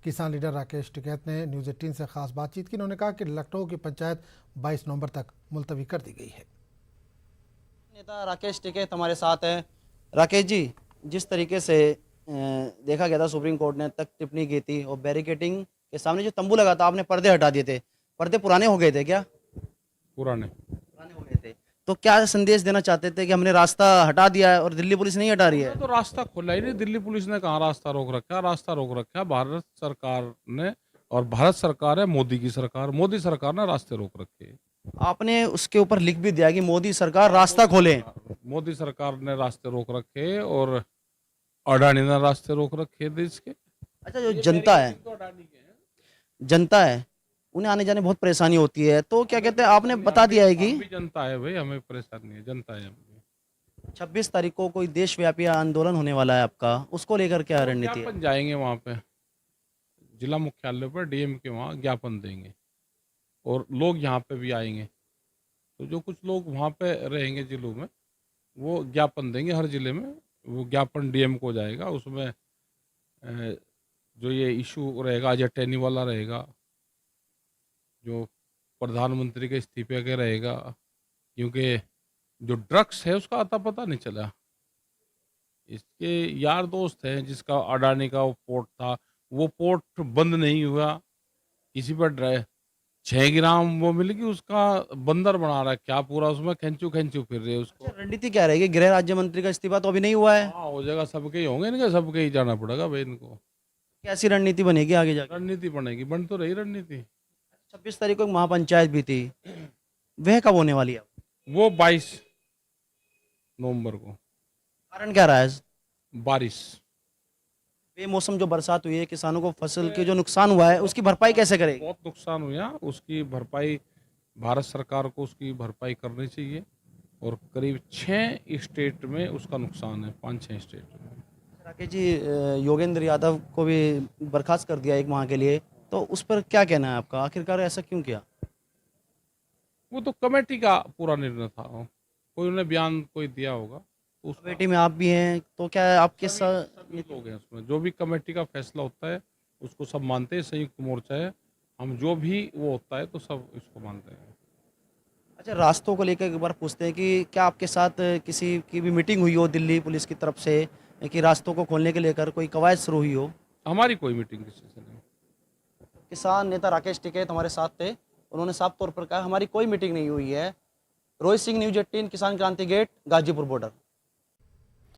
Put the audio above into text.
किसान लीडर राकेश टिकैत ने न्यूज़ 18 से खास बातचीत की। उन्होंने कहा कि लखनऊ की पंचायत 22 नवंबर तक मुलतवी कर दी गई है। नेता राकेश टिकैत हमारे साथ हैं। राकेश जी, जिस तरीके से देखा गया था सुप्रीम कोर्ट ने तक टिप्पणी की थी और बैरिकेडिंग के सामने जो तंबू लगा था आपने पर्दे हटा दिए थे, पर्दे पुराने हो गए थे क्या? पुराने। पुराने हो गए थे तो क्या संदेश देना चाहते थे कि हमने रास्ता हटा दिया है और दिल्ली पुलिस नहीं हटा रही है? हमने तो रास्ता खोला ही नहीं, दिल्ली पुलिस ने कहाँ रास्ता रोक रखा? रास्ता रोक रखा भारत सरकार ने, और भारत सरकार है मोदी की सरकार, मोदी सरकार ने रास्ते रोक रखे। आपने उसके ऊपर लिख भी दिया कि मोदी सरकार रास्ता खोले। मोदी सरकार ने रास्ते रोक रखे और अडानी ने रास्ते रोक रखे देश के। अच्छा, जो जनता है उन्हें आने जाने बहुत परेशानी होती है, तो क्या कहते हैं आपने बता दिया है कि हम भी जनता है भाई, हमें परेशानी है, जनता है हम भी। 26 तारीख को कोई देशव्यापी आंदोलन होने वाला है आपका, उसको लेकर क्या रणनीति है? ज्ञापन जाएंगे वहाँ पे, जिला मुख्यालय पर डीएम के वहाँ ज्ञापन देंगे और लोग यहाँ पे भी आएंगे। तो जो कुछ लोग वहाँ पे रहेंगे जिलों में, वो ज्ञापन देंगे हर जिले में। वो ज्ञापन डीएम को जाएगा, उसमें जो ये इशू रहेगा अजय टैनी वाला रहेगा, जो प्रधानमंत्री के इस्तीफे के रहेगा, क्योंकि जो ड्रग्स है उसका अता पता नहीं चला। इसके यार दोस्त हैं जिसका अडानी का वो पोर्ट था, वो पोर्ट बंद नहीं हुआ, किसी पर 6 ग्राम वो मिलेगी, उसका बंदर बना रहा है क्या पूरा, उसमें खेंचू खेंचू फिर रहे हैं उसको। अच्छा, रणनीति क्या रहेगी? गृह राज्य मंत्री का इस्तीफा तो अभी नहीं हुआ है। हाँ हो जाएगा, सबके ही होंगे, इनके सबके ही जाना पड़ेगा भाई इनको। कैसी रणनीति बनेगी आगे जाके? रणनीति बनेगी, बन तो रही रणनीति। 26 तारीख को एक महापंचायत भी थी, वह कब होने वाली है? वो 22 नवंबर को। कारण क्या रहा है? बारिश। बेमौसम जो बरसात हुई है, किसानों को फसल के जो नुकसान हुआ है उसकी भरपाई कैसे करेगी? बहुत नुकसान हुआ, उसकी भरपाई भारत सरकार को उसकी भरपाई करनी चाहिए, और करीब 6 स्टेट में उसका नुकसान है, 5-6 स्टेट में। राकेश जी, योगेंद्र यादव को भी बर्खास्त कर दिया एक माह के लिए, तो उस पर क्या कहना है आपका? आखिरकार ऐसा क्यों किया? वो तो कमेटी का पूरा निर्णय था, कोई उन्हें बयान कोई दिया होगा तो उसका। कमेटी में आप भी हैं, तो क्या आपके साथ सभी लोग हैं उसमें, जो भी कमेटी का फैसला होता है उसको सब मानते हैं, संयुक्त मोर्चा है हम, जो भी वो होता है तो सब इसको मानते हैं। अच्छा, रास्तों को लेकर एक बार पूछते हैं कि क्या आपके साथ किसी की भी मीटिंग हुई हो दिल्ली पुलिस की तरफ से कि रास्तों को खोलने के लेकर कोई कवायद शुरू हुई हो? हमारी कोई मीटिंग किसी से नहीं। किसान नेता राकेश टिकैत हमारे साथ थे, उन्होंने साफ तौर पर कहा हमारी कोई मीटिंग नहीं हुई है। रोहित सिंह, न्यूज़ 18, किसान क्रांति गेट, गाजीपुर बॉर्डर।